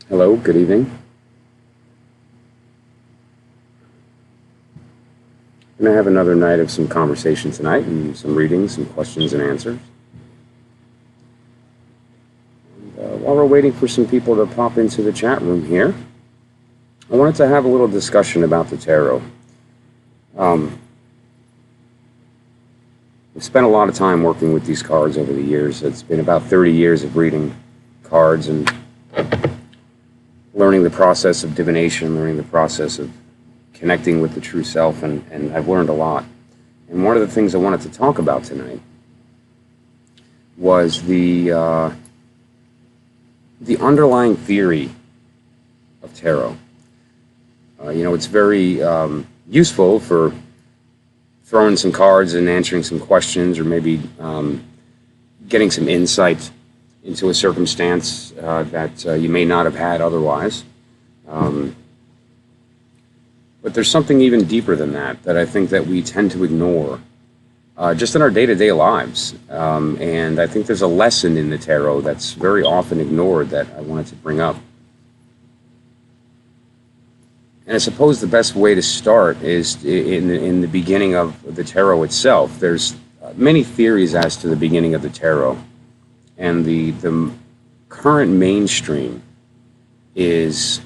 Hello, good evening. I'm going to have another night of some conversation tonight and some readings, some questions and answers. And while we're waiting for some people to pop into the chat room here, I wanted to have a little discussion about the tarot. I've spent a lot of time working with these cards over the years. It's been about 30 years of reading cards and learning the process of divination, learning the process of connecting with the true self, and I've learned a lot. And one of the things I wanted to talk about tonight was the underlying theory of tarot. It's very useful for throwing some cards and answering some questions, or maybe getting some insight into a circumstance that you may not have had otherwise. But there's something even deeper than that I think that we tend to ignore just in our day-to-day lives. And I think there's a lesson in the tarot that's very often ignored that I wanted to bring up. And I suppose the best way to start is in the beginning of the tarot itself. There's many theories as to the beginning of the tarot. And the current mainstream is...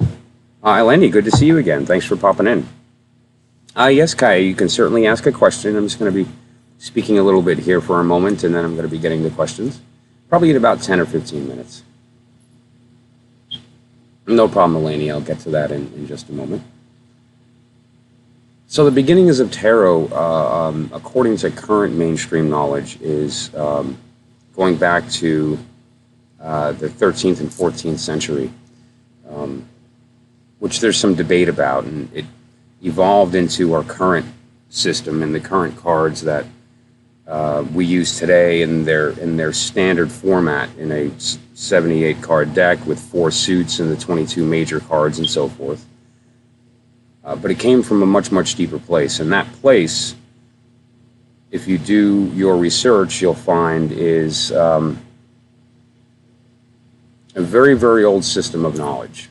Eleni, good to see you again. Thanks for popping in. Yes, Kai, you can certainly ask a question. I'm just going to be speaking a little bit here for a moment, and then I'm going to be getting the questions. Probably in about 10 or 15 minutes. No problem, Eleni. I'll get to that in just a moment. So the beginnings of tarot, according to current mainstream knowledge, is going back to the 13th and 14th century. Which there's some debate about, and it evolved into our current system and the current cards that we use today in their standard format in a 78 card deck with 4 suits and the 22 major cards and so forth. But it came from a much, much deeper place, and that place, if you do your research, you'll find is a very, very old system of knowledge.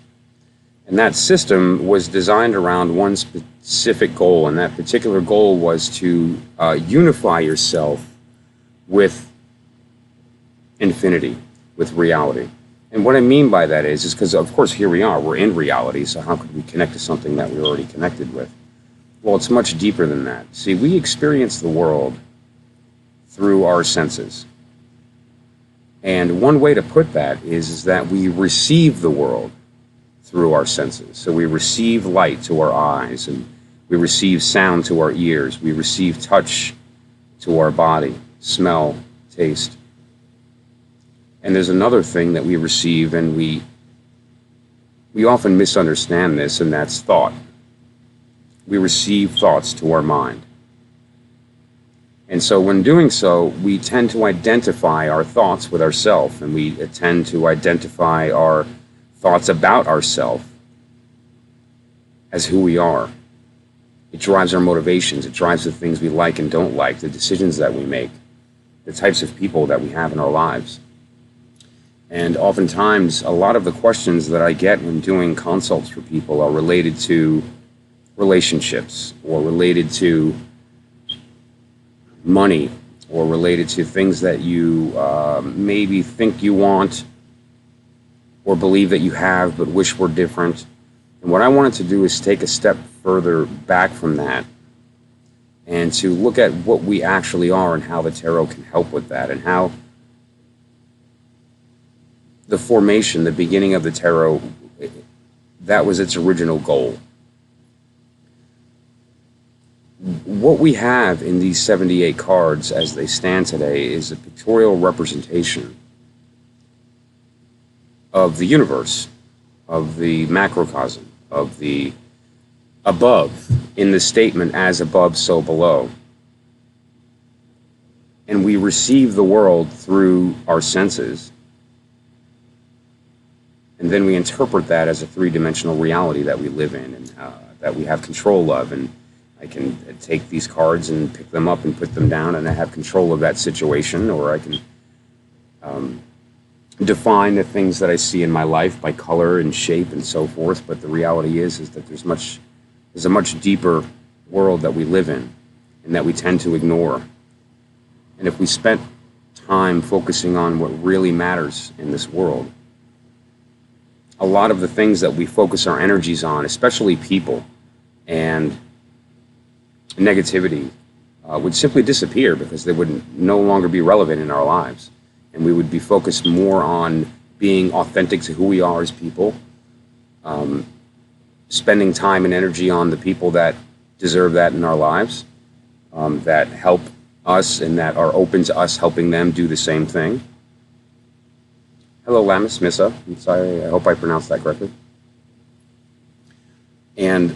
And that system was designed around one specific goal, and that particular goal was to unify yourself with infinity, with reality. And what I mean by that is because, of course, here we are, we're in reality, so how could we connect to something that we're already connected with? Well, it's much deeper than that. See, we experience the world through our senses. And one way to put that is that we receive the world through our senses. So we receive light to our eyes, and we receive sound to our ears, we receive touch to our body, smell, taste. And there's another thing that we receive, and we often misunderstand this, and that's thought. We receive thoughts to our mind. And so when doing so, we tend to identify our thoughts with ourselves, and we tend to identify our thoughts about ourselves as who we are. It drives our motivations. It drives the things we like and don't like, the decisions that we make, the types of people that we have in our lives. And oftentimes, a lot of the questions that I get when doing consults for people are related to relationships, or related to money, or related to things that you maybe think you want, or believe that you have but wish were different. And what I wanted to do is take a step further back from that and to look at what we actually are and how the tarot can help with that, and how the formation, the beginning of the tarot, that was its original goal. What we have in these 78 cards as they stand today is a pictorial representation of the universe, of the macrocosm, of the above, in the statement, as above, so below. And we receive the world through our senses. And then we interpret that as a three-dimensional reality that we live in, and that we have control of. And I can take these cards and pick them up and put them down, and I have control of that situation, or I can define the things that I see in my life by color and shape and so forth. But the reality is that there's a much deeper world that we live in and that we tend to ignore. And if we spent time focusing on what really matters in this world, a lot of the things that we focus our energies on, especially people and negativity, would simply disappear because they would no longer be relevant in our lives. And we would be focused more on being authentic to who we are as people, spending time and energy on the people that deserve that in our lives, that help us and that are open to us helping them do the same thing. Hello, Lamis Missa. I'm sorry, I hope I pronounced that correctly. And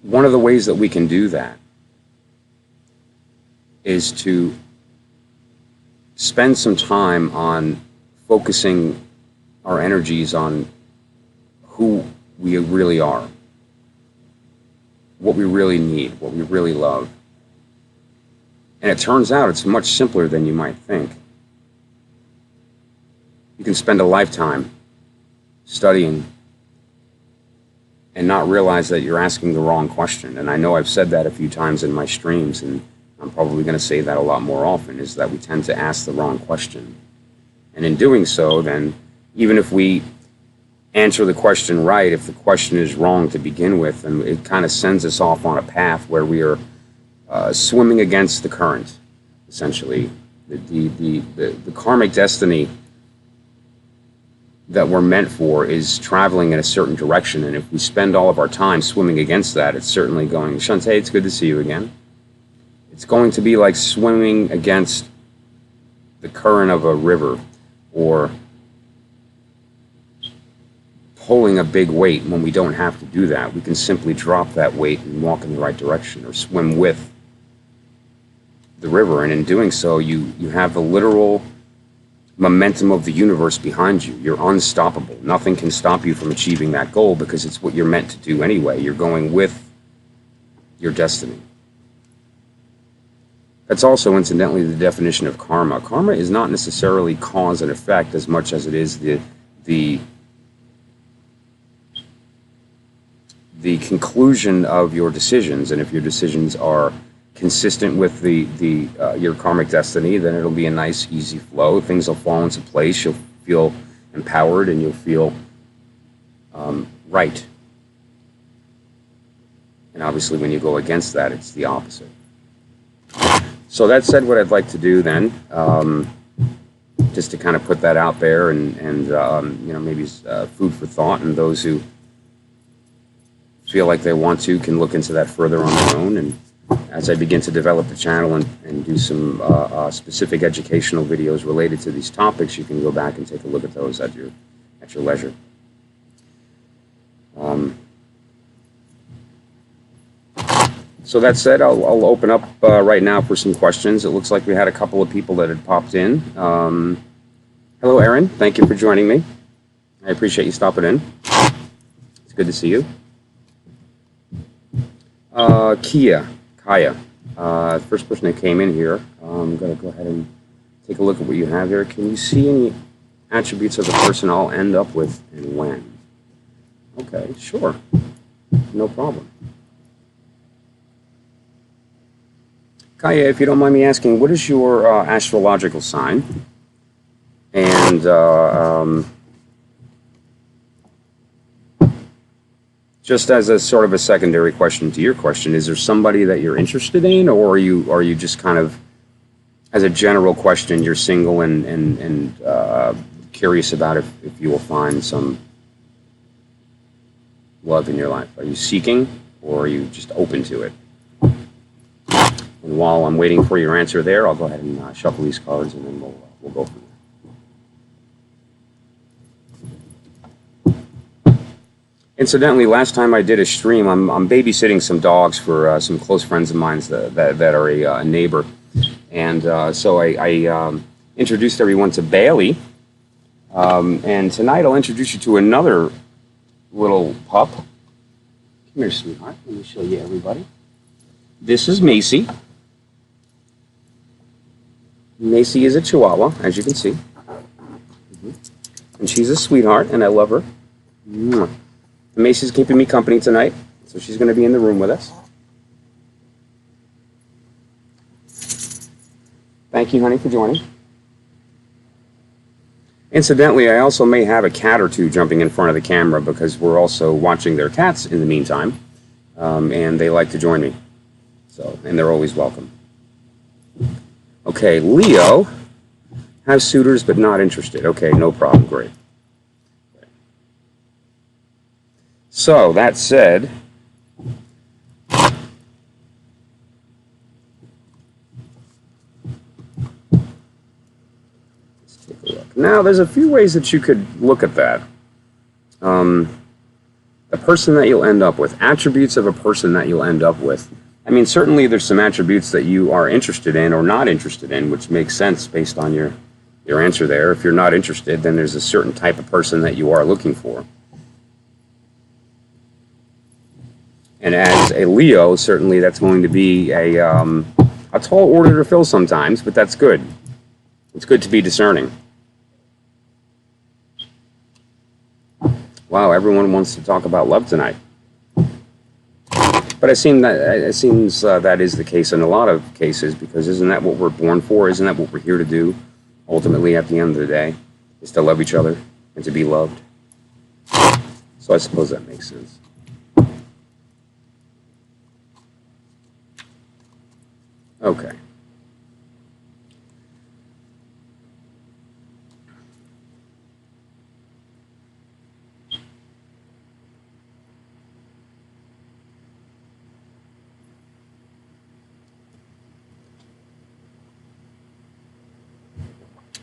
one of the ways that we can do that is to spend some time on focusing our energies on who we really are, what we really need, what we really love. And it turns out it's much simpler than you might think. You can spend a lifetime studying and not realize that you're asking the wrong question. And I know I've said that a few times in my streams, and I'm probably going to say that a lot more often, is that we tend to ask the wrong question. And in doing so, then, even if we answer the question right, if the question is wrong to begin with, and it kind of sends us off on a path where we are swimming against the current, essentially. The karmic destiny that we're meant for is traveling in a certain direction, and if we spend all of our time swimming against that, it's certainly going... Shantae, it's good to see you again. It's going to be like swimming against the current of a river, or pulling a big weight when we don't have to do that. We can simply drop that weight and walk in the right direction, or swim with the river, and in doing so, you have the literal momentum of the universe behind you. You're unstoppable. Nothing can stop you from achieving that goal because it's what you're meant to do anyway. You're going with your destiny. That's also, incidentally, the definition of karma. Karma is not necessarily cause and effect as much as it is the conclusion of your decisions. And if your decisions are consistent with your karmic destiny, then it'll be a nice, easy flow. Things will fall into place. You'll feel empowered, and you'll feel right. And obviously, when you go against that, it's the opposite. So that said, what I'd like to do then, just to kind of put that out there, and maybe food for thought, and those who feel like they want to can look into that further on their own. And as I begin to develop the channel and do some specific educational videos related to these topics, you can go back and take a look at those at your leisure. So that said, I'll open up right now for some questions. It looks like we had a couple of people that had popped in. Hello, Aaron. Thank you for joining me. I appreciate you stopping in. It's good to see you. Kaya, first person that came in here. I'm going to go ahead and take a look at what you have here. Can you see any attributes of the person I'll end up with and when? Okay, sure. No problem. Kaya, if you don't mind me asking, what is your astrological sign? And just as a sort of a secondary question to your question, is there somebody that you're interested in, or are you just kind of, as a general question, you're single and curious about if you will find some love in your life? Are you seeking, or are you just open to it? And while I'm waiting for your answer there, I'll go ahead and shuffle these cards, and then we'll go from there. Incidentally, last time I did a stream, I'm babysitting some dogs for some close friends of mine that are a neighbor. And so I introduced everyone to Bailey. And tonight I'll introduce you to another little pup. Come here, sweetheart. Let me show you everybody. This is Macy. Macy is a Chihuahua, as you can see. And she's a sweetheart, and I love her. And Macy's keeping me company tonight, so she's going to be in the room with us. Thank you, honey, for joining. Incidentally, I also may have a cat or two jumping in front of the camera because we're also watching their cats in the meantime, and they like to join me. So, and they're always welcome. Okay, Leo has suitors but not interested. Okay, no problem. Great. So, that said, let's take a look. Now, there's a few ways that you could look at that. The person that you'll end up with, attributes of a person that you'll end up with. I mean, certainly there's some attributes that you are interested in or not interested in, which makes sense based on your answer there. If you're not interested, then there's a certain type of person that you are looking for. And as a Leo, certainly that's going to be a tall order to fill sometimes, but that's good. It's good to be discerning. Wow, everyone wants to talk about love tonight. But it seems that is the case in a lot of cases, because isn't that what we're born for? Isn't that what we're here to do? Ultimately, at the end of the day, is to love each other and to be loved. So I suppose that makes sense. Okay.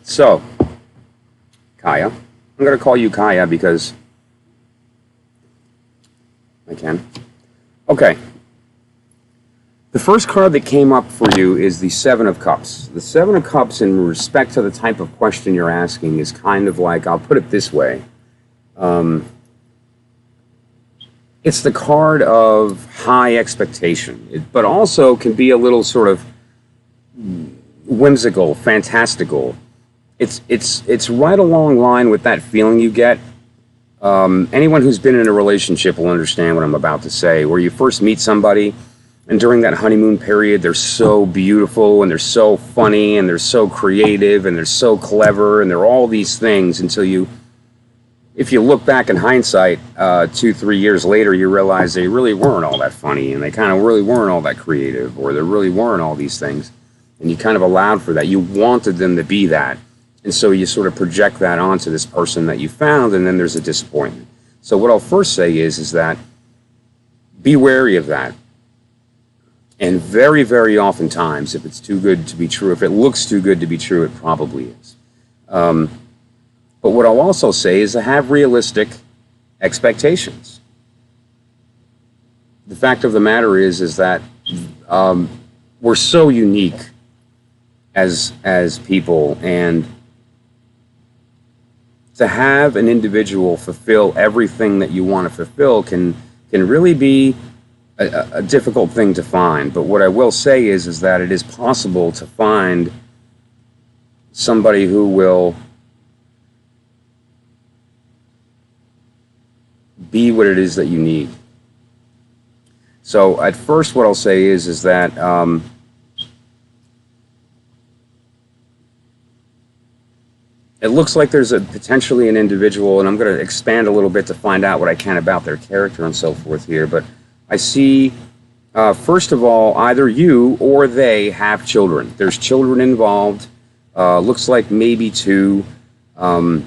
So, Kaya. I'm going to call you Kaya because I can. Okay. The first card that came up for you is the Seven of Cups. The Seven of Cups, in respect to the type of question you're asking, is kind of like, I'll put it this way. It's the card of high expectation, but also can be a little sort of whimsical, fantastical. It's right along line with that feeling you get. Anyone who's been in a relationship will understand what I'm about to say, where you first meet somebody, and during that honeymoon period, they're so beautiful, and they're so funny, and they're so creative, and they're so clever, and they're all these things until you, if you look back in hindsight, 2-3 years later, you realize they really weren't all that funny, and they kind of really weren't all that creative, or they really weren't all these things. And you kind of allowed for that. You wanted them to be that. And so you sort of project that onto this person that you found, and then there's a disappointment. So what I'll first say is that be wary of that. And very, very oftentimes, if it's too good to be true, if it looks too good to be true, it probably is. But what I'll also say is to have realistic expectations. The fact of the matter is that we're so unique as people, and to have an individual fulfill everything that you want to fulfill can really be a difficult thing to find. But what I will say is that it is possible to find somebody who will be what it is that you need. So at first what I'll say is that it looks like there's potentially an individual, and I'm going to expand a little bit to find out what I can about their character and so forth here, but I see, first of all, either you or they have children. There's children involved. Looks like maybe 2. I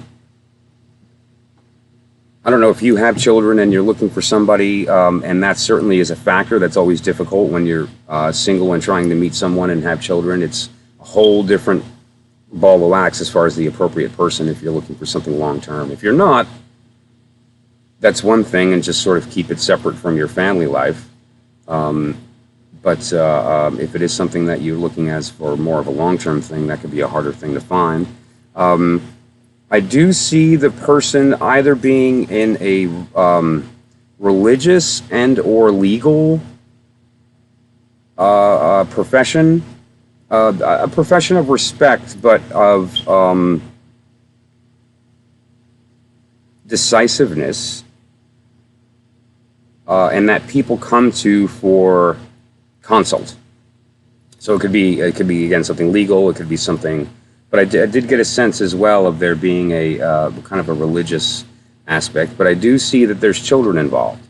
don't know if you have children and you're looking for somebody, and that certainly is a factor. That's always difficult when you're single and trying to meet someone and have children. It's a whole different ball of wax as far as the appropriate person if you're looking for something long-term. If you're not, that's one thing, and just sort of keep it separate from your family life. But if it is something that you're looking as for more of a long-term thing, that could be a harder thing to find. I do see the person either being in religious and or legal profession, a profession of respect, but of decisiveness, and that people come to for consult. So it could be again something legal. It could be something, but I did get a sense as well of there being a kind of a religious aspect. But I do see that there's children involved.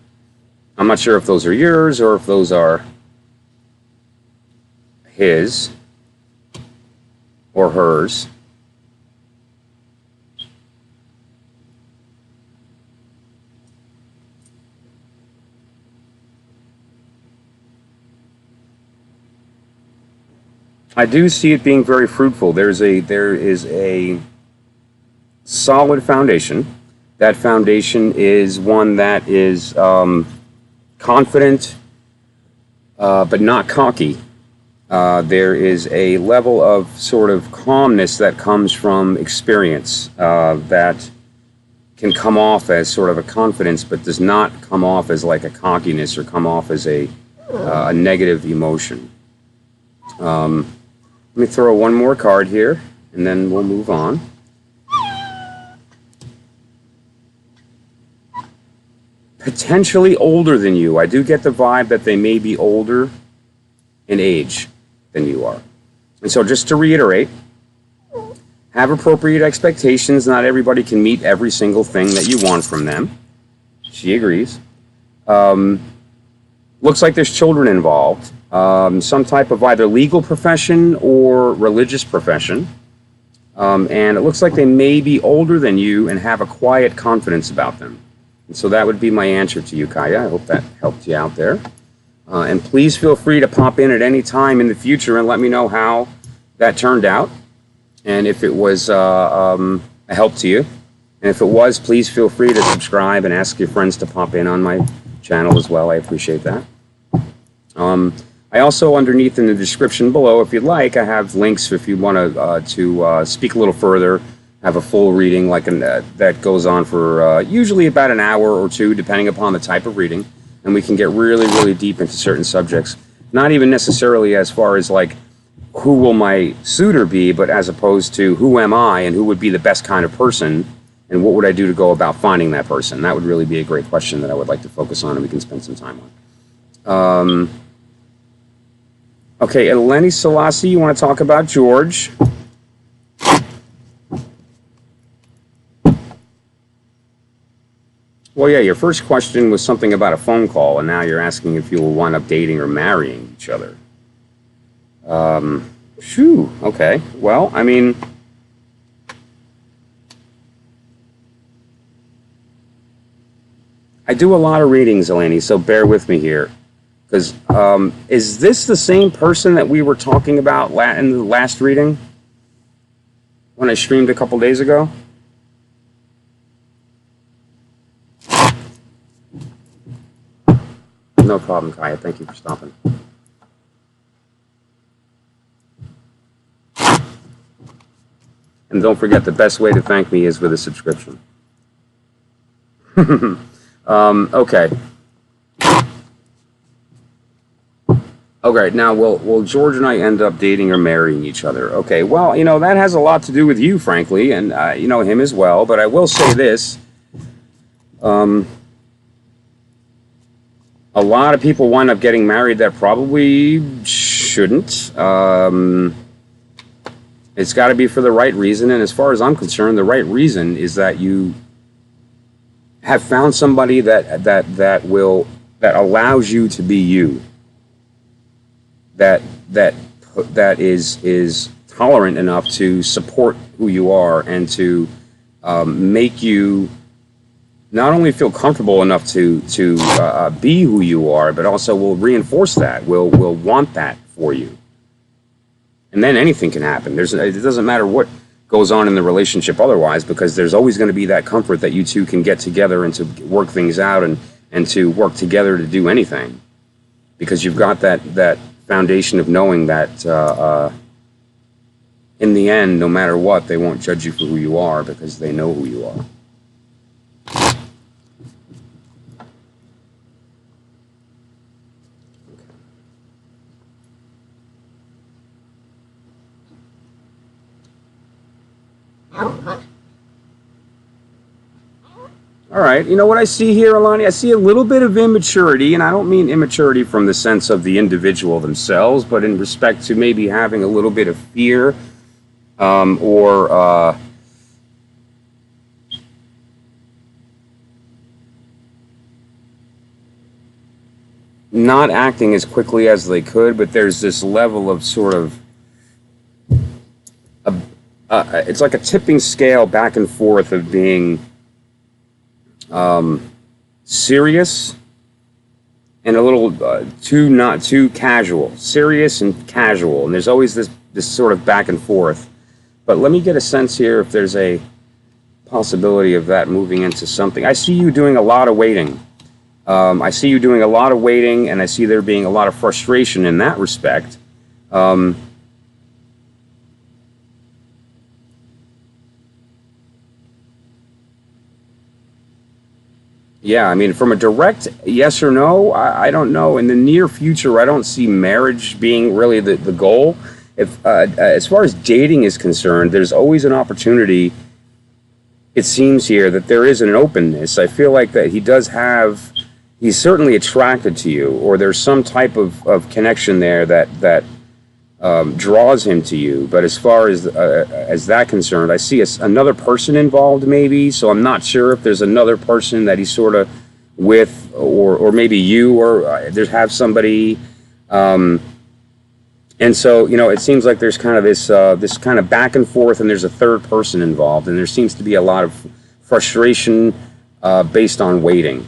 I'm not sure if those are yours or if those are his or hers. I do see it being very fruitful. There is a solid foundation. That foundation is one that is confident, but not cocky. There is a level of sort of calmness that comes from experience that can come off as sort of a confidence, but does not come off as like a cockiness or come off as a negative emotion. Let me throw one more card here, and then we'll move on. Potentially older than you. I do get the vibe that they may be older in age than you are. And so just to reiterate, have appropriate expectations. Not everybody can meet every single thing that you want from them. She agrees. Looks like there's children involved. Some type of either legal profession or religious profession. And it looks like they may be older than you and have a quiet confidence about them. And so that would be my answer to you, Kaya. I hope that helped you out there. And please feel free to pop in at any time in the future and let me know how that turned out. And if it was a help to you. And if it was, please feel free to subscribe and ask your friends to pop in on my channel as well. I appreciate that. I also, underneath in the description below, if you'd like, I have links if you want to speak a little further, have a full reading like that goes on for usually about an hour or two, depending upon the type of reading. And we can get really, really deep into certain subjects. Not even necessarily as far as like, who will my suitor be, but as opposed to who am I and who would be the best kind of person and what would I do to go about finding that person? That would really be a great question that I would like to focus on and we can spend some time on. Okay, Eleni Selassie, you want to talk about George? Well, yeah, your first question was something about a phone call, and now you're asking if you will wind up dating or marrying each other. Okay. Well, I mean, I do a lot of readings, Eleni, so bear with me here. Because is this the same person that we were talking about in the last reading when I streamed a couple days ago? No problem, Kaya. Thank you for stopping. And don't forget, the best way to thank me is with a subscription. Okay. Okay, now, will George and I end up dating or marrying each other? Okay, well, that has a lot to do with you, frankly, and, him as well. But I will say this. A lot of people wind up getting married that probably shouldn't. It's got to be for the right reason. And as far as I'm concerned, the right reason is that you have found somebody that allows you to be you. That is tolerant enough to support who you are and to make you not only feel comfortable enough to be who you are, but also will reinforce that, will want that for you. And then anything can happen. It doesn't matter what goes on in the relationship otherwise, because there's always going to be that comfort that you two can get together and to work things out and to work together to do anything. Because you've got that foundation of knowing that in the end, no matter what, they won't judge you for who you are because they know who you are. All right. You know what I see here, Alani? I see a little bit of immaturity, and I don't mean immaturity from the sense of the individual themselves, but in respect to maybe having a little bit of fear, or not acting as quickly as they could. But there's this level of sort of it's like a tipping scale back and forth of being serious and a little not too casual, serious and casual, and there's always this sort of back and forth. But let me get a sense here if there's a possibility of that moving into something. I see you doing a lot of waiting. I see you doing a lot of waiting, and I see there being a lot of frustration in that respect. Yeah, I mean, from a direct yes or no, I don't know. In the near future, I don't see marriage being really the goal. If as far as dating is concerned, there's always an opportunity. It seems here that there is an openness. I feel like that he's certainly attracted to you, or there's some type of connection there that draws him to you. But as far as that concerned, I see another person involved, maybe. So I'm not sure if there's another person that he's sort of with, or maybe you, or there's have somebody. And so, it seems like there's kind of this kind of back and forth, and there's a third person involved, and there seems to be a lot of frustration based on waiting.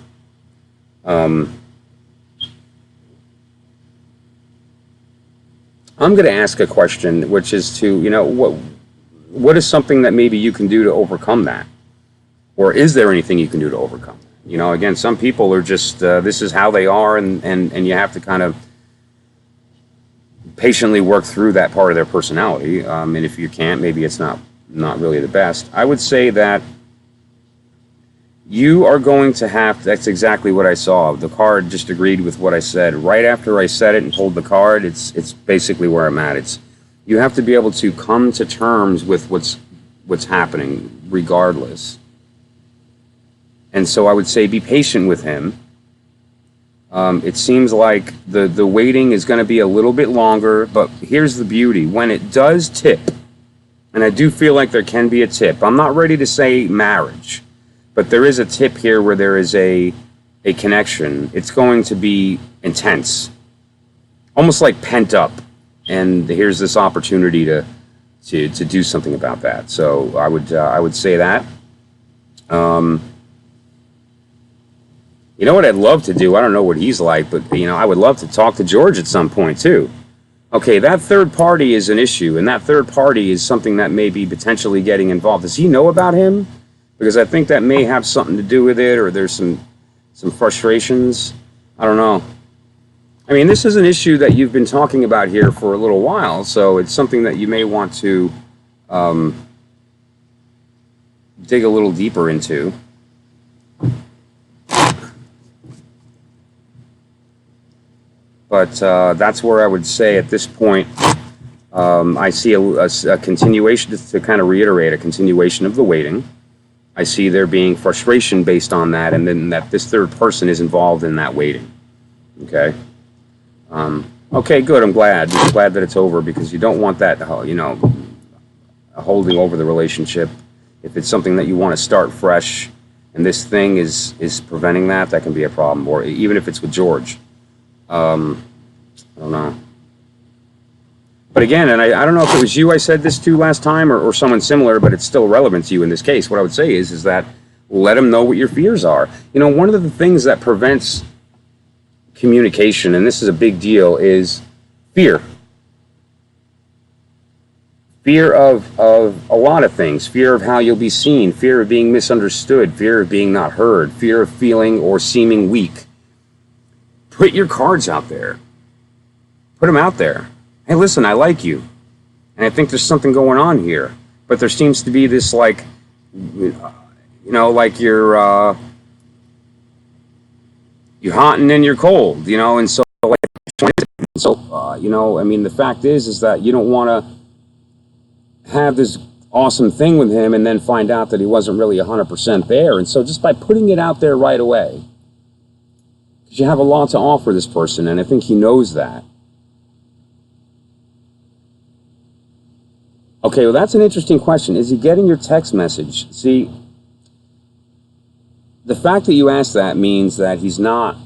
I'm going to ask a question, which is what is something that maybe you can do to overcome that? Or is there anything you can do to overcome that? Again, some people are just, this is how they are, and you have to kind of patiently work through that part of their personality. And if you can't, maybe it's not really the best. I would say that you are going to that's exactly what I saw. The card just agreed with what I said. Right after I said it and pulled the card, it's basically where I'm at. You have to be able to come to terms with what's happening regardless. And so I would say be patient with him. It seems like the waiting is going to be a little bit longer, but here's the beauty. When it does tip, and I do feel like there can be a tip. I'm not ready to say marriage, but there is a tip here where there is a connection. It's going to be intense, almost like pent up. And here's this opportunity to do something about that. So I would say that. You know what I'd love to do? I don't know what he's like, but I would love to talk to George at some point too. Okay, that third party is an issue, and that third party is something that may be potentially getting involved. Does he know about him? Because I think that may have something to do with it, or there's some frustrations. I don't know. I mean, this is an issue that you've been talking about here for a little while, so it's something that you may want to dig a little deeper into. But that's where I would say at this point, I see a continuation, to kind of reiterate, a continuation of the waiting. I see there being frustration based on that, and then that this third person is involved in that waiting. Okay? Okay, good. I'm glad that it's over, because you don't want that, holding over the relationship. If it's something that you want to start fresh, and this thing is preventing that can be a problem. Or even if it's with George. I don't know. But again, and I don't know if it was you I said this to last time, or someone similar, but it's still relevant to you in this case. What I would say is that let him know what your fears are. One of the things that prevents communication, and this is a big deal, is fear. Fear of a lot of things. Fear of how you'll be seen. Fear of being misunderstood. Fear of being not heard. Fear of feeling or seeming weak. Put your cards out there. Put them out there. Hey, listen, I like you. And I think there's something going on here. But there seems to be this, like you're hot and then you're cold, and so, the fact is that you don't want to have this awesome thing with him and then find out that he wasn't really 100% there. And so just by putting it out there right away, because you have a lot to offer this person, and I think he knows that. Okay, well, that's an interesting question. Is he getting your text message? See, the fact that you asked that means that he's not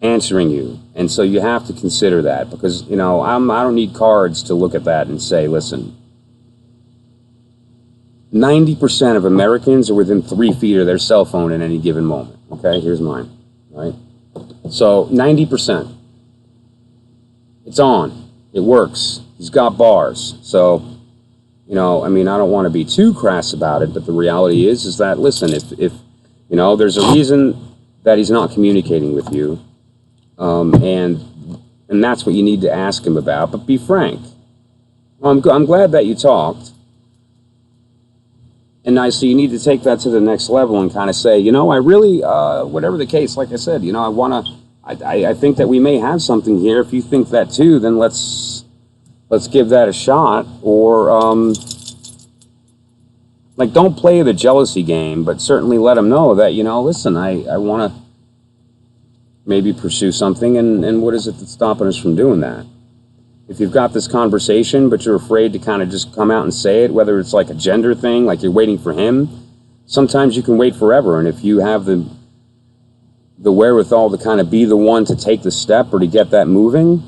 answering you. And so you have to consider that, because, you know, I don't need cards to look at that and say, listen, 90% of Americans are within 3 feet of their cell phone at any given moment. Okay, here's mine, right? So 90%. It's on. It works. He's got bars. So, you know, I mean, I don't want to be too crass about it, but the reality is that, listen, if you know, there's a reason that he's not communicating with you, and that's what you need to ask him about. But be frank. Well, I'm glad that you talked. And so you need to take that to the next level and kind of say, you know, I really, whatever the case, like I said, you know, I think that we may have something here. If you think that too, then let's give that a shot. Or, like, don't play the jealousy game, but certainly let them know that, you know, listen, I want to maybe pursue something, and what is it that's stopping us from doing that? If you've got this conversation, but you're afraid to kind of just come out and say it, whether it's like a gender thing, like you're waiting for him, sometimes you can wait forever. And if you have the wherewithal to kind of be the one to take the step or to get that moving,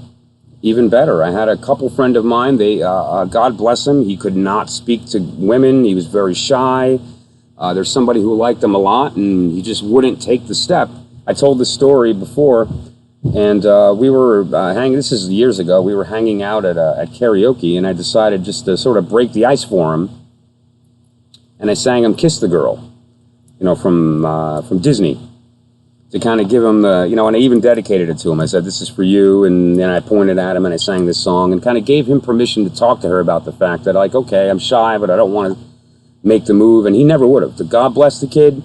even better. I had a couple friend of mine, they, God bless him, he could not speak to women. He was very shy. There's somebody who liked him a lot, and he just wouldn't take the step. I told this story before. And we were this is years ago, we were hanging out at karaoke, and I decided just to sort of break the ice for him. And I sang him Kiss the Girl, you know, from Disney, to kind of give him the, you know, and I even dedicated it to him. I said, this is for you. And then I pointed at him and I sang this song and kind of gave him permission to talk to her about the fact that, like, okay, I'm shy, but I don't want to make the move. And he never would have. God bless the kid.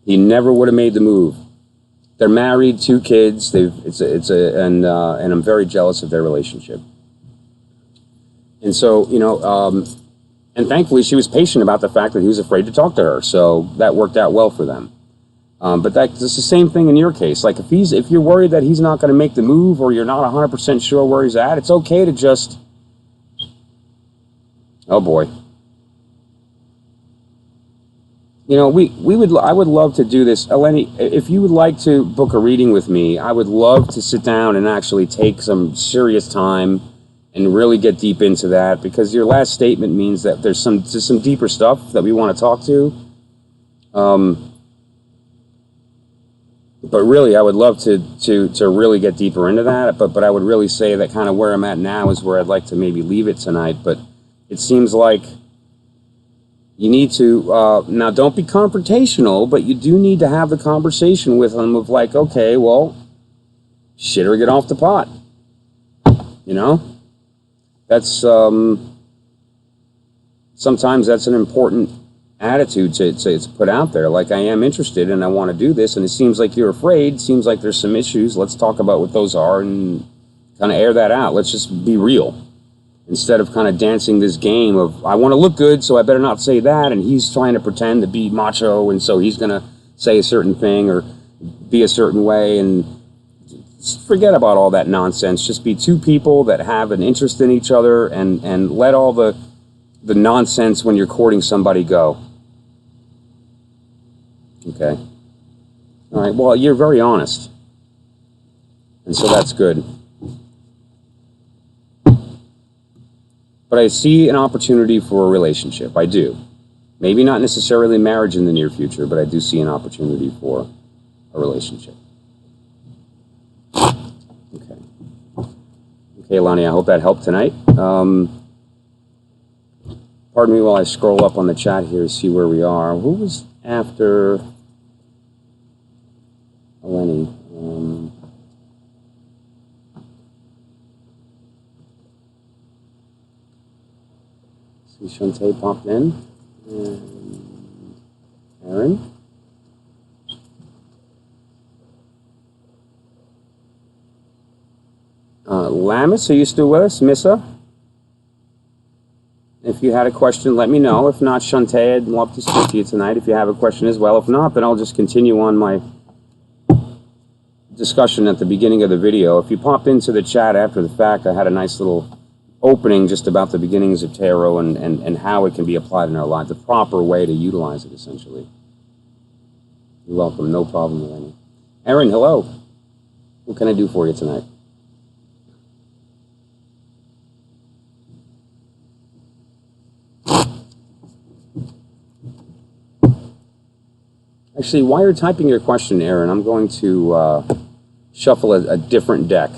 He never would have made the move. They're married, 2 kids. And I'm very jealous of their relationship. And so, you know, and thankfully she was patient about the fact that he was afraid to talk to her. So that worked out well for them. But that's the same thing in your case. Like if you're worried that he's not going to make the move, or you're not 100% sure where he's at, it's okay to just, oh boy. You know, I would love to do this. Eleni, if you would like to book a reading with me, I would love to sit down and actually take some serious time and really get deep into that, because your last statement means that there's some deeper stuff that we want to talk to. But really, I would love to really get deeper into that. But I would really say that kind of where I'm at now is where I'd like to maybe leave it tonight. But it seems like you need to, now don't be confrontational, but you do need to have the conversation with them of like, okay, well, shit or get off the pot. You know? That's, sometimes that's an important attitude to put out there. Like, I am interested and I want to do this, and it seems like you're afraid, seems like there's some issues. Let's talk about what those are and kind of air that out. Let's just be real. Instead of kind of dancing this game of, I want to look good, so I better not say that, and he's trying to pretend to be macho, and so he's going to say a certain thing or be a certain way, and just forget about all that nonsense. Just be 2 people that have an interest in each other, and let all the nonsense when you're courting somebody go. Okay. All right, well, you're very honest, and so that's good. But I see an opportunity for a relationship. I do. Maybe not necessarily marriage in the near future, but I do see an opportunity for a relationship. Okay. Okay, Lonnie, I hope that helped tonight. Pardon me while I scroll up on the chat here to see where we are. Who was after Eleni? Shantae popped in, and Aaron. Lamis, are you still with us, Missa? If if you had a question, let me know. If not, Shantae, I'd love to speak to you tonight if you have a question as well. If not, then I'll just continue on my discussion at the beginning of the video. If you popped into the chat after the fact, I had a nice little opening just about the beginnings of tarot and how it can be applied in our life, the proper way to utilize it, essentially. You're welcome. No problem with any. Erin, hello. What can I do for you tonight? Actually, while you're typing your question, Erin, I'm going to shuffle a different deck.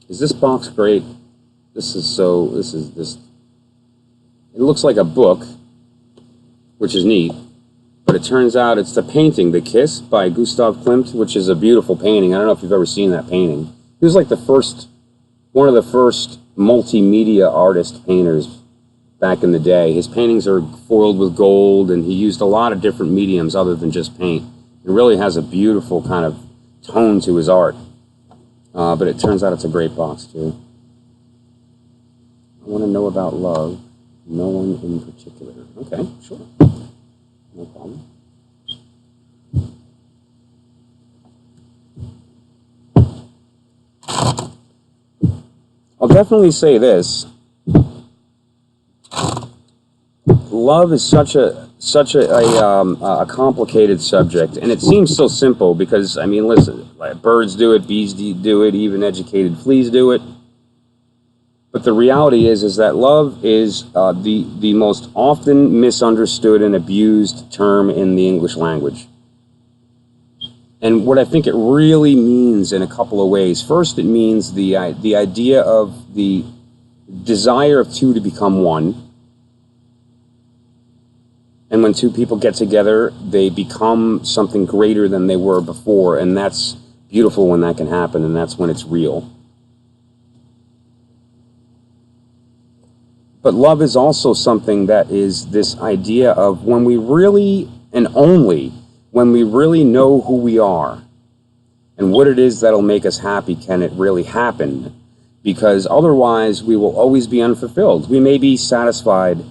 Is this box great? This. It looks like a book, which is neat, but it turns out it's the painting, The Kiss by Gustav Klimt, which is a beautiful painting. I don't know if you've ever seen that painting. He was like one of the first multimedia artist painters back in the day. His paintings are foiled with gold, and he used a lot of different mediums other than just paint. It really has a beautiful kind of tone to his art. But it turns out it's a great box, too. I want to know about love. No one in particular. Okay, sure. No problem. I'll definitely say this. Love is such a complicated subject, and it seems so simple because, I mean, listen, birds do it, bees do it, even educated fleas do it. But the reality is that love is the most often misunderstood and abused term in the English language. And what I think it really means in a couple of ways. First, it means the idea of the desire of two to become one. And when two people get together, they become something greater than they were before. And that's beautiful when that can happen, and that's when it's real. But love is also something that is this idea of when we really, and only when we really know who we are and what it is that'll make us happy, can it really happen? Because otherwise we will always be unfulfilled. We may be satisfied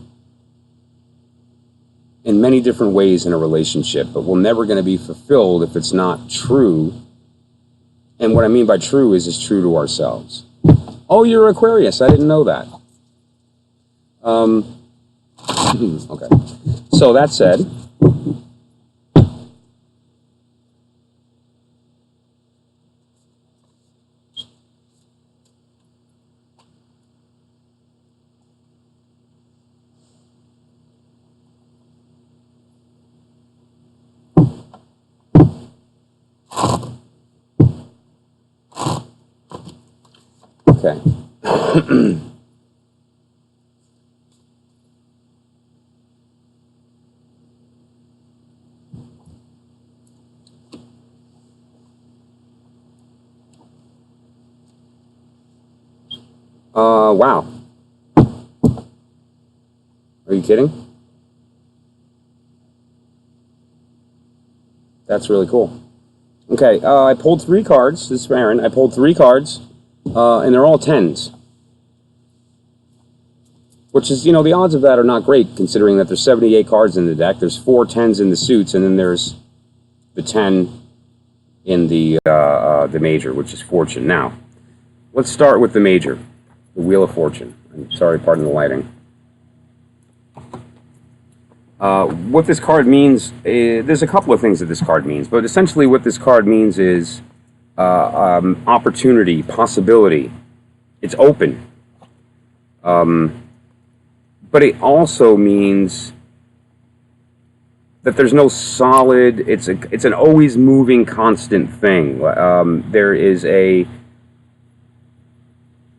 in many different ways in a relationship, but we're never going to be fulfilled if it's not true. And what I mean by true is it's true to ourselves. Oh, you're Aquarius. I didn't know that. Okay. So that said, okay. Wow. Are you kidding? That's really cool. Okay, I pulled 3 cards. This is Aaron. I pulled 3 cards, and they're all 10s. Which is, the odds of that are not great, considering that there's 78 cards in the deck. There's 4 10s in the suits, and then there's the 10 in the major, which is fortune. Now, let's start with the major, the Wheel of Fortune. I'm sorry, pardon the lighting. What this card means, there's a couple of things that this card means, but essentially what this card means is opportunity, possibility. It's open. But it also means that there's no solid, it's an always moving, constant thing. There is an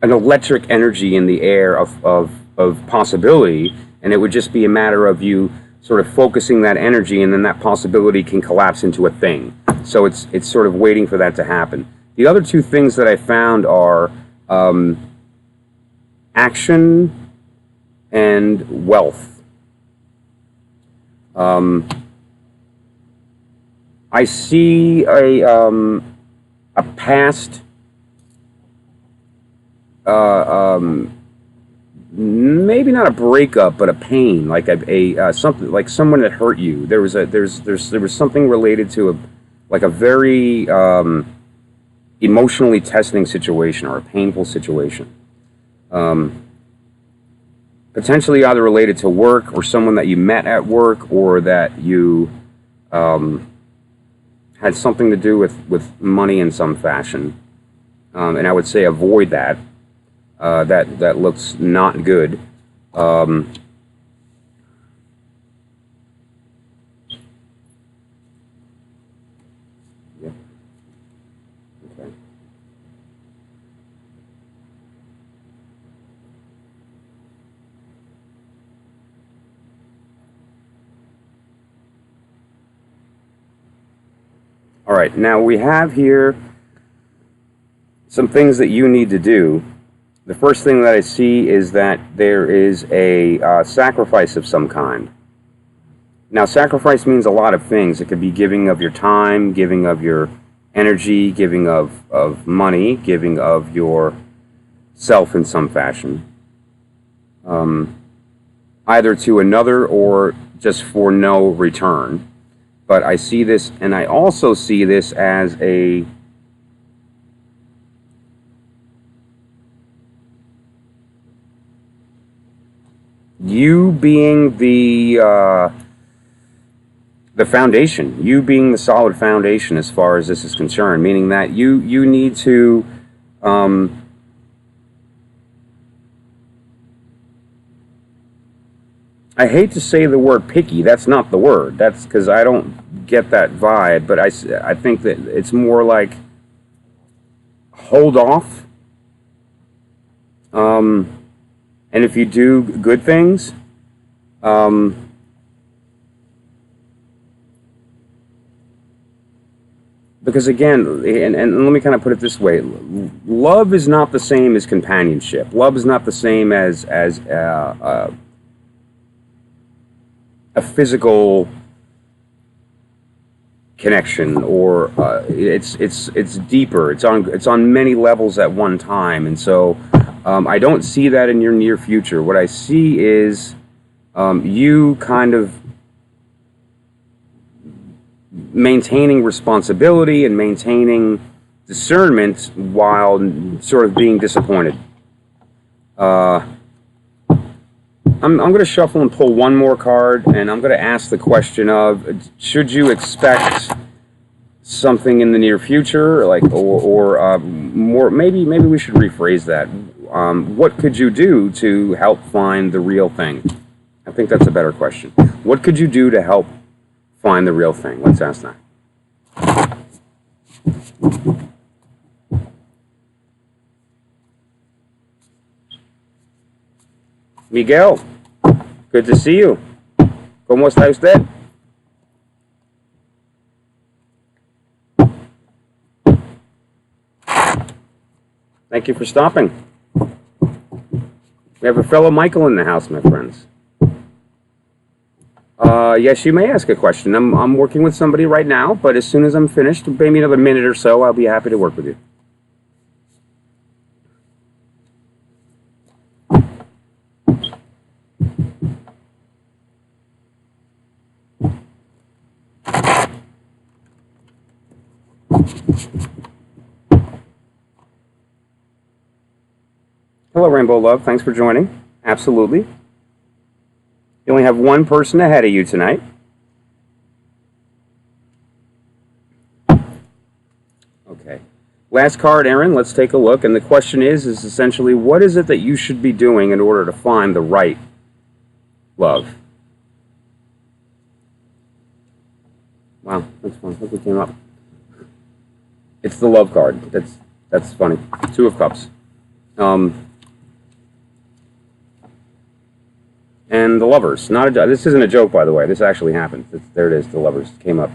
electric energy in the air of possibility, and it would just be a matter of you sort of focusing that energy, and then that possibility can collapse into a thing. So it's sort of waiting for that to happen. The other 2 things that I found are action and wealth. I see a past, maybe not a breakup, but a pain, like a something, like someone that hurt you. There was something related to a very emotionally testing situation or a painful situation. Potentially either related to work or someone that you met at work, or that you had something to do with money in some fashion. And I would say avoid that. That looks not good. Yeah. Okay. All right. Now we have here some things that you need to do. The first thing that I see is that there is a sacrifice of some kind. Now, sacrifice means a lot of things. It could be giving of your time, giving of your energy, giving of money, giving of your self in some fashion, either to another or just for no return. But I see this, and I also see this as you being the foundation, you being the solid foundation as far as this is concerned, meaning that you need to I hate to say the word picky. That's not the word. That's because I don't get that vibe. But I think that it's more like hold off. And if you do good things, because again, and let me kind of put it this way: love is not the same as companionship. Love is not the same as a physical connection, or it's deeper. It's on many levels at one time, and so I don't see that in your near future. What I see is you kind of maintaining responsibility and maintaining discernment while sort of being disappointed. I'm going to shuffle and pull one more card, and I'm going to ask the question of, should you expect something in the near future, like, or more, maybe we should rephrase that. What could you do to help find the real thing? I think that's a better question. What could you do to help find the real thing? Let's ask that. Miguel, good to see you. ¿Cómo está usted? Thank you for stopping. We have a fellow Michael in the house, my friends. Yes, you may ask a question. I'm working with somebody right now, but as soon as I'm finished, maybe another minute or so, I'll be happy to work with you. Hello, Rainbow Love. Thanks for joining. Absolutely. You only have one person ahead of you tonight. Okay. Last card, Aaron. Let's take a look. And the question is essentially, what is it that you should be doing in order to find the right love? Wow, that's fun. Look what came up. It's the love card. That's funny. Two of Cups. And the Lovers. This isn't a joke, by the way. This actually happened. There it is. The Lovers came up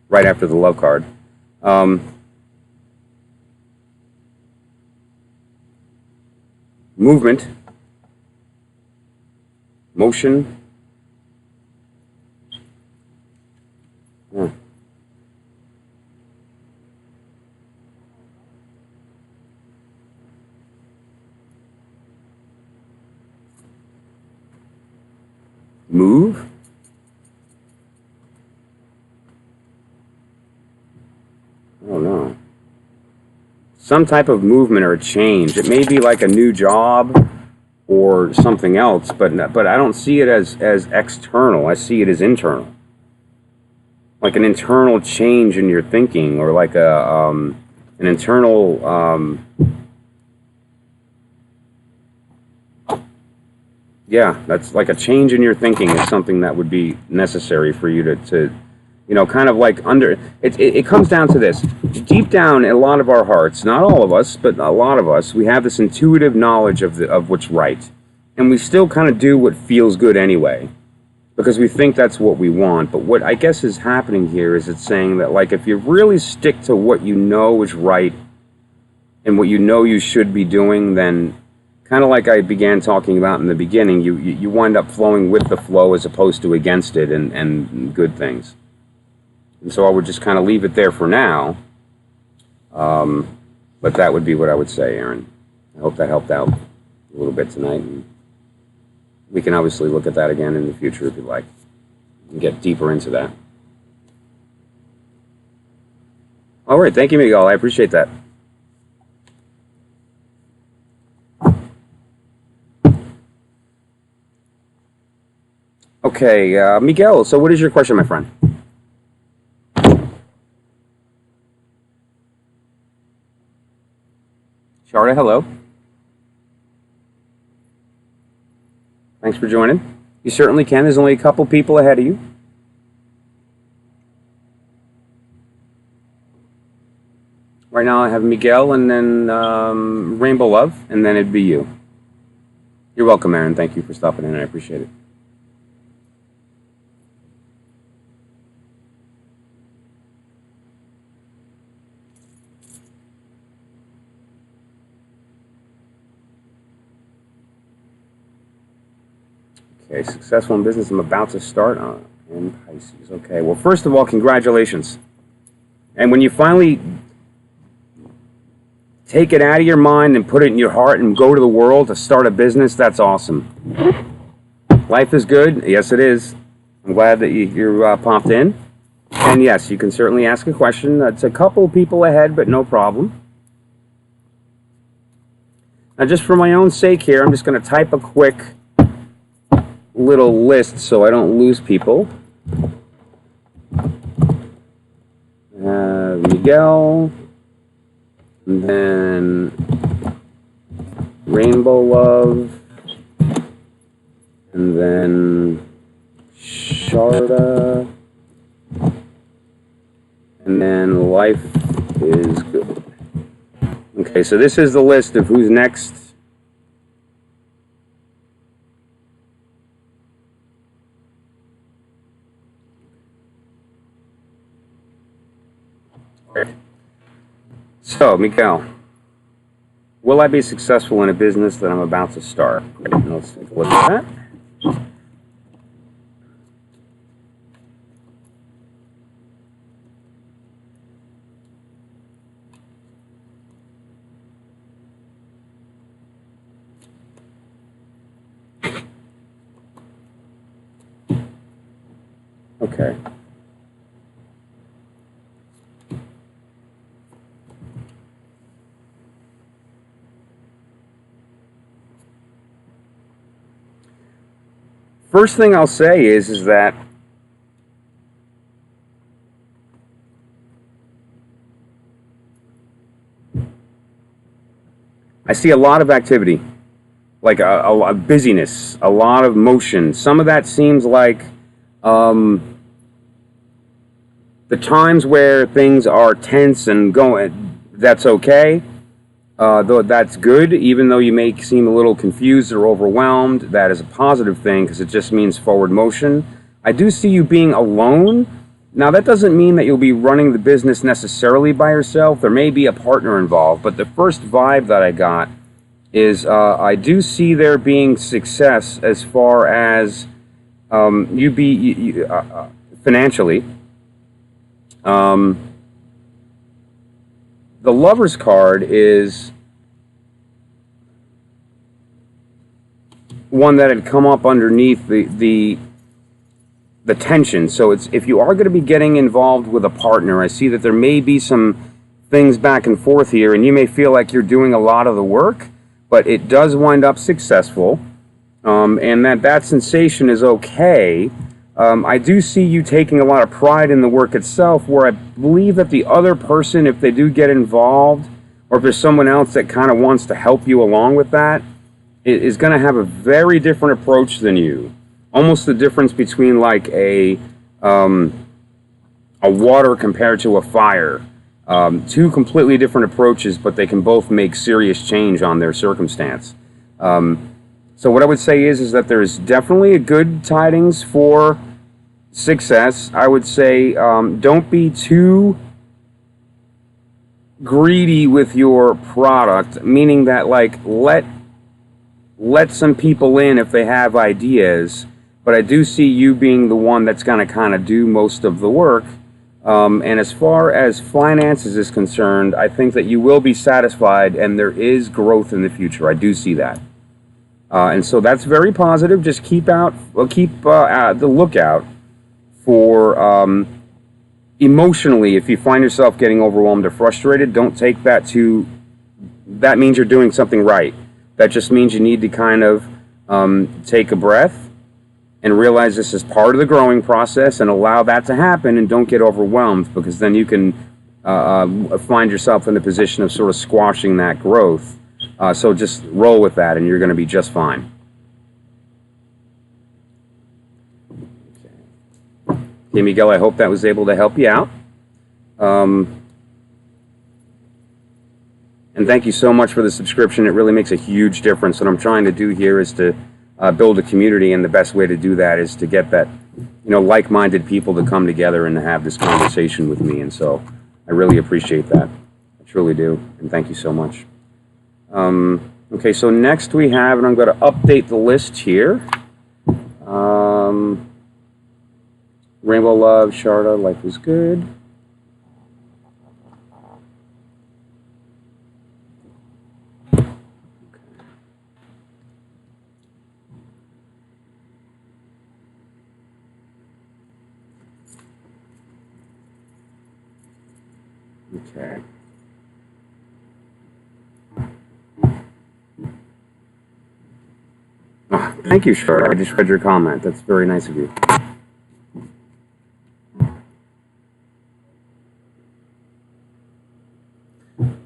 right after the love card. Movement. Motion. Yeah. Move? I don't know. Some type of movement or a change. It may be like a new job or something else, but I don't see it as external. I see it as internal. Like an internal change in your thinking, or like an internal yeah, that's like a change in your thinking is something that would be necessary for you to kind of like it comes down to this. Deep down in a lot of our hearts, not all of us, but a lot of us, we have this intuitive knowledge of what's right. And we still kind of do what feels good anyway, because we think that's what we want. But what I guess is happening here is it's saying that, like, if you really stick to what you know is right and what you know you should be doing, then kind of like I began talking about in the beginning, you wind up flowing with the flow as opposed to against it, and good things. And so I would just kind of leave it there for now. But that would be what I would say, Aaron. I hope that helped out a little bit tonight. And we can obviously look at that again in the future if you like, and get deeper into that. All right, thank you, Miguel. I appreciate that. Okay, Miguel, so what is your question, my friend? Sharda, hello. Thanks for joining. You certainly can. There's only a couple people ahead of you. Right now I have Miguel and then Rainbow Love, and then it'd be you. You're welcome, Aaron. Thank you for stopping in. I appreciate it. Okay, successful in business. I'm about to start in Pisces. Okay, well, first of all, congratulations. And when you finally take it out of your mind and put it in your heart and go to the world to start a business, that's awesome. Life is good. Yes, it is. I'm glad that you're popped in. And yes, you can certainly ask a question. It's a couple people ahead, but no problem. Now, just for my own sake here, I'm just going to type a quick little list so I don't lose people. Miguel, and then Rainbow Love, and then Sharda, and then Life is Good. Okay, so this is the list of who's next. So, Miguel, will I be successful in a business that I'm about to start? Let's take a look at that. Okay. First thing I'll say is that I see a lot of activity, like a busyness, a lot of motion. Some of that seems like the times where things are tense and going, that's okay. Though that's good, even though you may seem a little confused or overwhelmed, that is a positive thing because it just means forward motion. I do see you being alone. Now, that doesn't mean that you'll be running the business necessarily by yourself. There may be a partner involved, but the first vibe that I got is I do see there being success as far as financially. The Lover's card is one that had come up underneath the the tension. So it's, if you are going to be getting involved with a partner, I see that there may be some things back and forth here, and you may feel like you're doing a lot of the work, but it does wind up successful, and that sensation is okay. I do see you taking a lot of pride in the work itself, where I believe that the other person, if they do get involved, or if there's someone else that kind of wants to help you along with that, is going to have a very different approach than you. Almost the difference between like a water compared to a fire. Two completely different approaches, but they can both make serious change on their circumstance. So what I would say is that there's definitely a good tidings for success. I would say don't be too greedy with your product, meaning that like let some people in if they have ideas, but I do see you being the one that's going to kind of do most of the work. And as far as finances is concerned, I think that you will be satisfied and there is growth in the future. I do see that. And so that's very positive. Just keep the lookout for emotionally, if you find yourself getting overwhelmed or frustrated, don't take that that means you're doing something right. That just means you need to kind of take a breath and realize this is part of the growing process and allow that to happen, and don't get overwhelmed, because then you can find yourself in the position of sort of squashing that growth. So just roll with that and you're going to be just fine. Okay, Miguel, I hope that was able to help you out. And thank you so much for the subscription. It really makes a huge difference. What I'm trying to do here is to build a community, and the best way to do that is to get that, like-minded people to come together and to have this conversation with me. And so I really appreciate that. I truly do. And thank you so much. Okay, so next we have, and I'm going to update the list here. Rainbow Love, Sharda, Life is Good. Okay. Oh, thank you, Sharda. I just read your comment. That's very nice of you.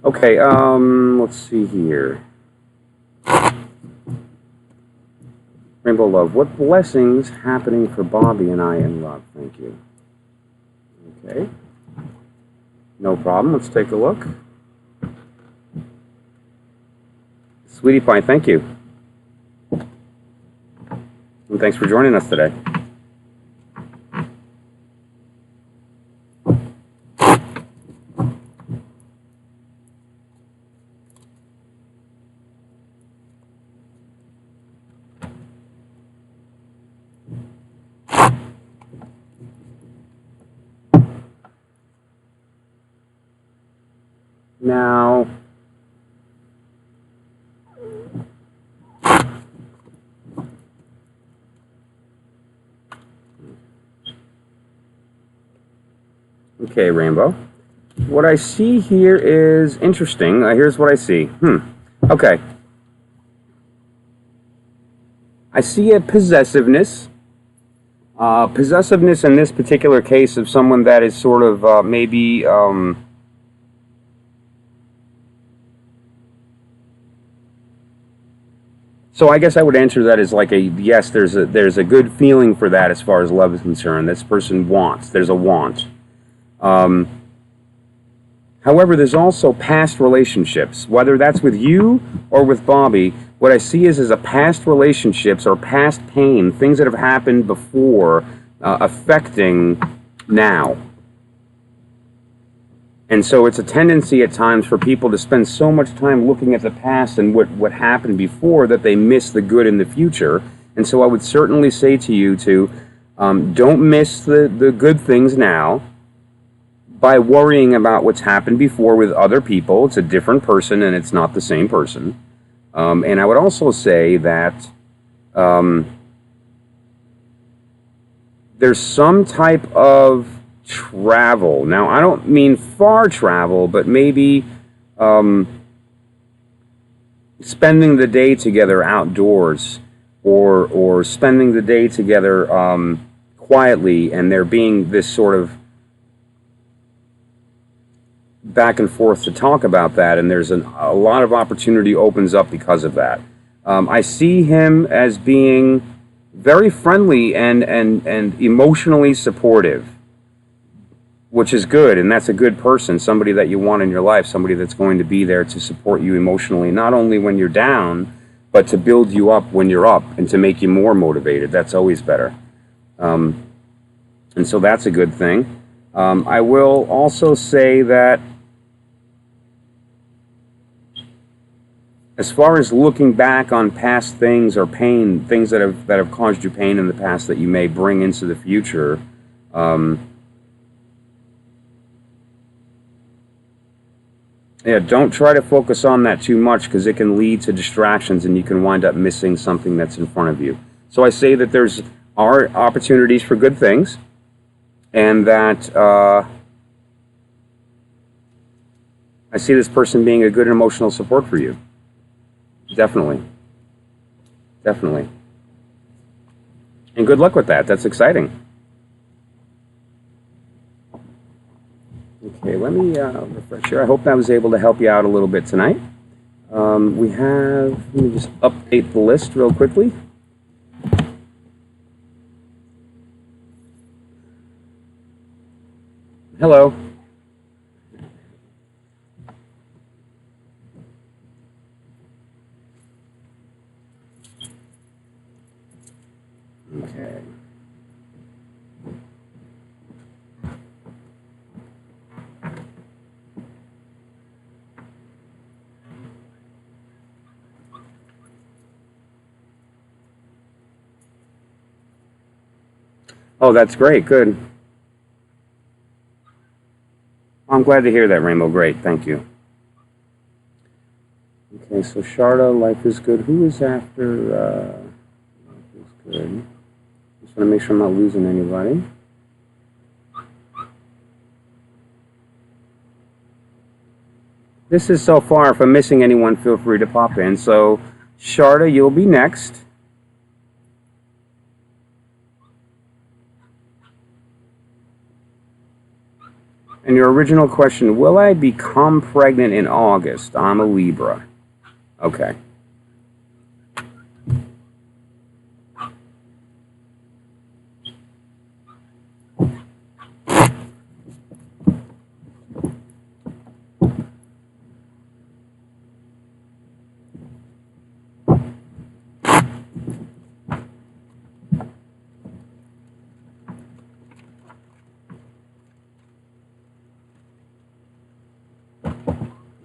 Okay, let's see here. Rainbow Love, what blessings happening for Bobby and I in love? Thank you. Okay. No problem. Let's take a look. Sweetie Pie, thank you. And thanks for joining us today. Now, okay, Rainbow. What I see here is interesting. Here's what I see. Okay. I see a possessiveness. Possessiveness in this particular case of someone that is sort of maybe... So I guess I would answer that as like a yes, there's a good feeling for that as far as love is concerned. This person wants. There's a want. However, there's also past relationships, whether that's with you or with Bobby. What I see is a past relationships or past pain, things that have happened before affecting now. And so it's a tendency at times for people to spend so much time looking at the past and what happened before that they miss the good in the future. And so I would certainly say to you to don't miss the good things now by worrying about what's happened before with other people. It's a different person and it's not the same person. And I would also say that there's some type of travel. Now, I don't mean far travel, but maybe spending the day together outdoors, or spending the day together quietly, and there being this sort of back and forth to talk about that, and there's a lot of opportunity opens up because of that. I see him as being very friendly and emotionally supportive, which is good, and that's a good person, somebody that you want in your life, somebody that's going to be there to support you emotionally, not only when you're down, but to build you up when you're up and to make you more motivated. That's always better. And so that's a good thing. I will also say that as far as looking back on past things or pain, things that have caused you pain in the past that you may bring into the future, yeah, don't try to focus on that too much, because it can lead to distractions and you can wind up missing something that's in front of you. So I say that there's are opportunities for good things, and that I see this person being a good emotional support for you. Definitely. Definitely. And good luck with that. That's exciting. Okay, let me refresh here. I hope I was able to help you out a little bit tonight. Let me just update the list real quickly. Hello. Okay. Oh, that's great. Good. I'm glad to hear that, Rainbow. Great. Thank you. Okay, so Sharda, life is good. Who is after life is good? Just want to make sure I'm not losing anybody. This is so far. If I'm missing anyone, feel free to pop in. So, Sharda, you'll be next. And your original question, will I become pregnant in August? I'm a Libra. Okay.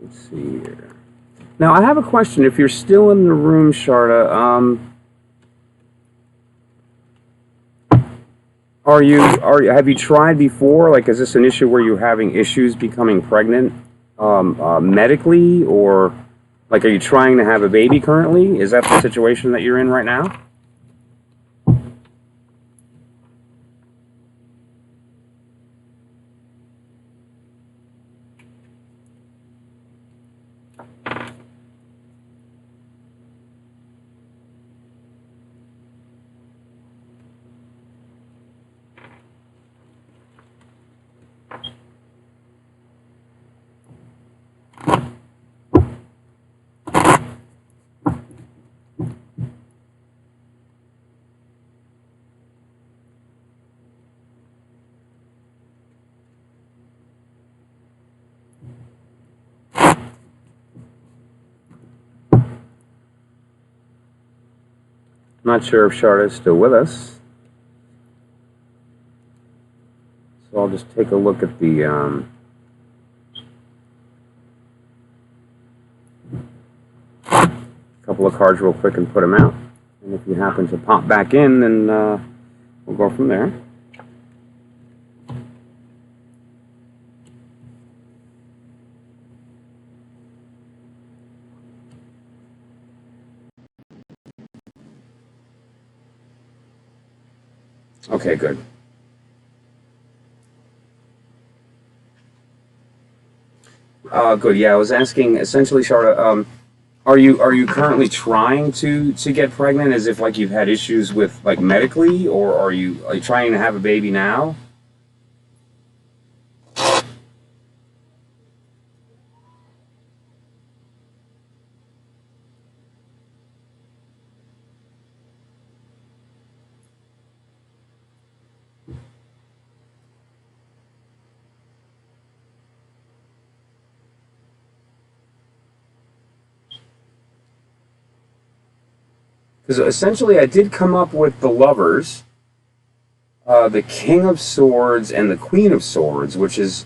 Let's see here. Now, I have a question. If you're still in the room, Sharda, have you tried before? Like, is this an issue where you're having issues becoming pregnant medically, or like, are you trying to have a baby currently? Is that the situation that you're in right now? Not sure if Sharda is still with us. So I'll just take a look at the couple of cards real quick and put them out. And if you happen to pop back in, then we'll go from there. Okay, good. Good. Yeah, I was asking essentially, Sharda. Are you currently trying to get pregnant, as if like you've had issues with like medically, or are you trying to have a baby now? Because essentially, I did come up with the lovers, the King of Swords, and the Queen of Swords, which is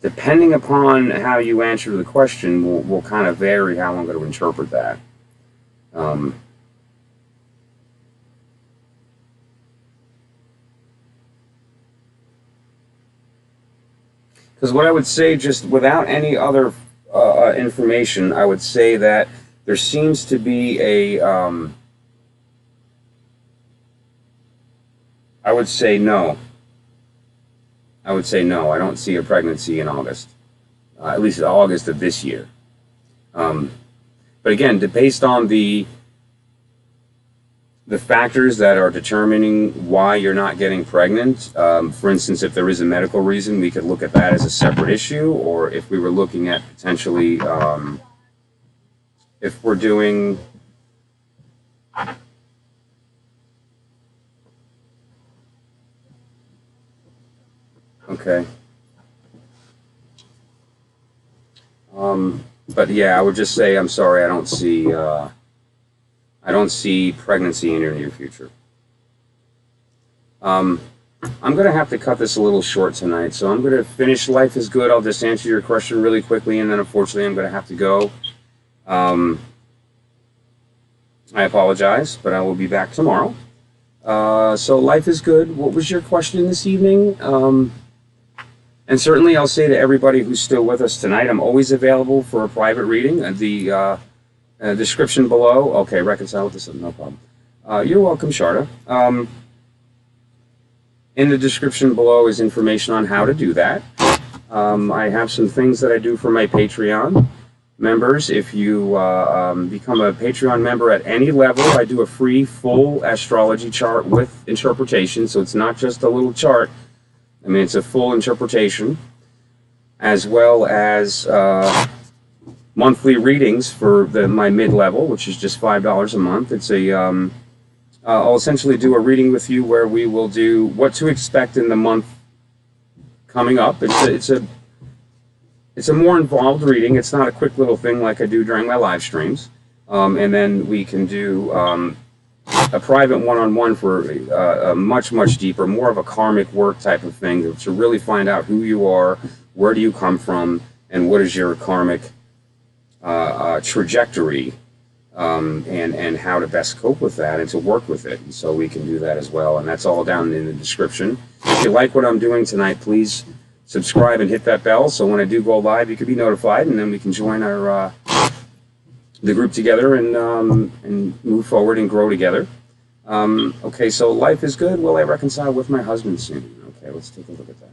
depending upon how you answer the question, will kind of vary how I'm going to interpret that. Um, Because what I would say, just without any other information, I would say that there seems to be I would say no. I would say no. I don't see a pregnancy in August, at least August of this year. Um, but again, based on the factors that are determining why you're not getting pregnant. For instance, if there is a medical reason, we could look at that as a separate issue, or if we were looking at potentially, if we're doing, okay. But yeah, I would just say I'm sorry. I don't see pregnancy in your near future. Um, I'm going to have to cut this a little short tonight, so I'm going to finish Life is Good. I'll just answer your question really quickly, and then unfortunately I'm going to have to go. Um, I apologize, but I will be back tomorrow. So Life is Good. What was your question this evening? And certainly I'll say to everybody who's still with us tonight, I'm always available for a private reading. The description below. Okay, reconcile with this, no problem. You're welcome, Sharda. In the description below is information on how to do that. I have some things that I do for my Patreon members. If you become a Patreon member at any level, I do a free full astrology chart with interpretation. So it's not just a little chart. I mean, it's a full interpretation, as well as monthly readings for my mid-level, which is just $5 a month. I'll essentially do a reading with you where we will do what to expect in the month coming up. It's a more involved reading. It's not a quick little thing like I do during my live streams. And then we can do a private one-on-one for a much, much deeper, more of a karmic work type of thing to really find out who you are, where do you come from, and what is your karmic trajectory, and how to best cope with that and to work with it. And so we can do that as well, and that's all down in the description. If you like what I'm doing tonight, please subscribe and hit that bell so when I do go live, you can be notified, and then we can join our the group together and move forward and grow together. Okay, so Life is Good. Will I reconcile with my husband soon? Okay, let's take a look at that.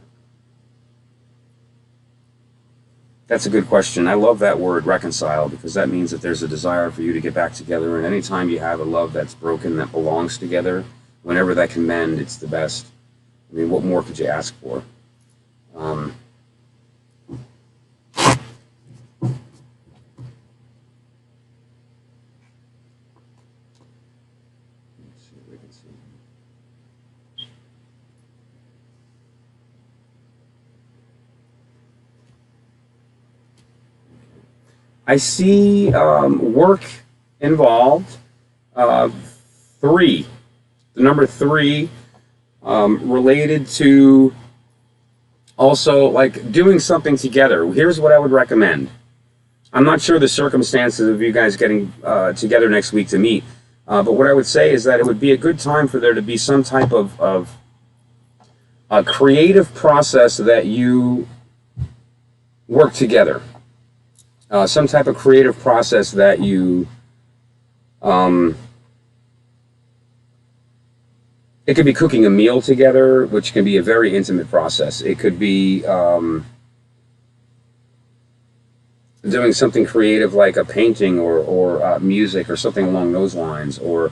That's a good question. I love that word, reconcile, because that means that there's a desire for you to get back together. And anytime you have a love that's broken, that belongs together, whenever that can mend, it's the best. I mean, what more could you ask for? Um, let's see if we can see. I see work involved. Three. The number three, related to also like doing something together. Here's what I would recommend. I'm not sure the circumstances of you guys getting together next week to meet, but what I would say is that it would be a good time for there to be some type of a creative process that you work together. Some type of creative process that you it could be cooking a meal together, which can be a very intimate process. It could be doing something creative like a painting or music or something along those lines. Or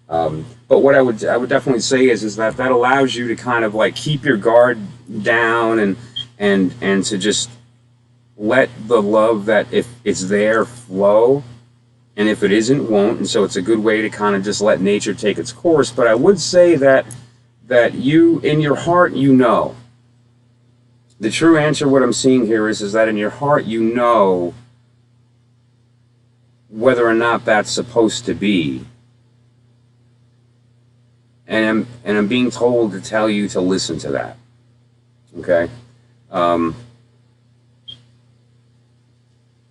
but what I would definitely say is that allows you to kind of like keep your guard down and to just let the love that if it's there flow, and if it isn't, won't. And so it's a good way to kind of just let nature take its course. But I would say that you, in your heart, you know. The true answer, what I'm seeing here is that in your heart, you know whether or not that's supposed to be. And I'm being told to tell you to listen to that. Okay?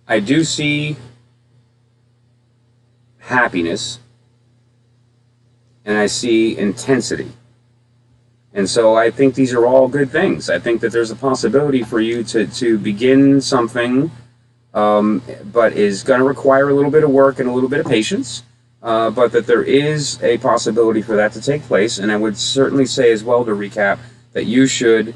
I do see happiness, and I see intensity. And so I think these are all good things. I think that there's a possibility for you to begin something, but is going to require a little bit of work and a little bit of patience, but that there is a possibility for that to take place. And I would certainly say as well, to recap, that you should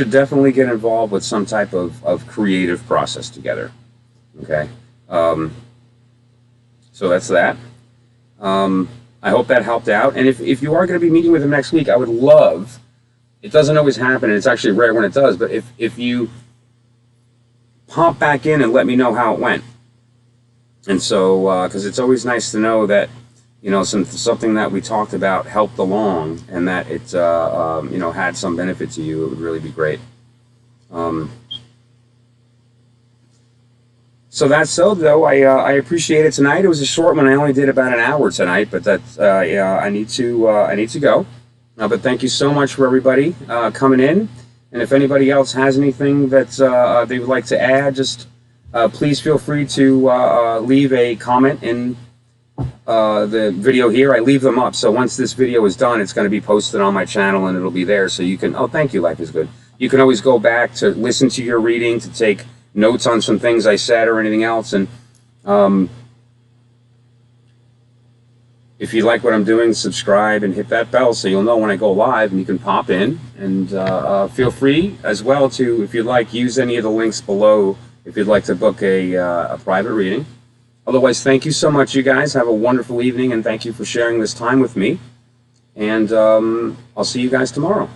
definitely get involved with some type of creative process together. Okay? So that's that. I hope that helped out. And if you are going to be meeting with him next week, I would love, it doesn't always happen, and it's actually rare when it does, but if you pop back in and let me know how it went. And so, because it's always nice to know that, you know, something that we talked about helped along, and that it, you know, had some benefit to you. It would really be great. So that's so, though. I appreciate it tonight. It was a short one. I only did about an hour tonight, but that's yeah, I need to go. But thank you so much for everybody coming in. And if anybody else has anything that they would like to add, just please feel free to leave a comment in the video here. I leave them up, so once this video is done, it's going to be posted on my channel, and it'll be there, so you can, oh, thank you, Life is Good. You can always go back to listen to your reading, to take notes on some things I said or anything else. And if you like what I'm doing, subscribe and hit that bell so you'll know when I go live, and you can pop in. And feel free as well to, if you'd like, use any of the links below if you'd like to book a private reading. Otherwise, thank you so much, you guys. Have a wonderful evening, and thank you for sharing this time with me. And I'll see you guys tomorrow.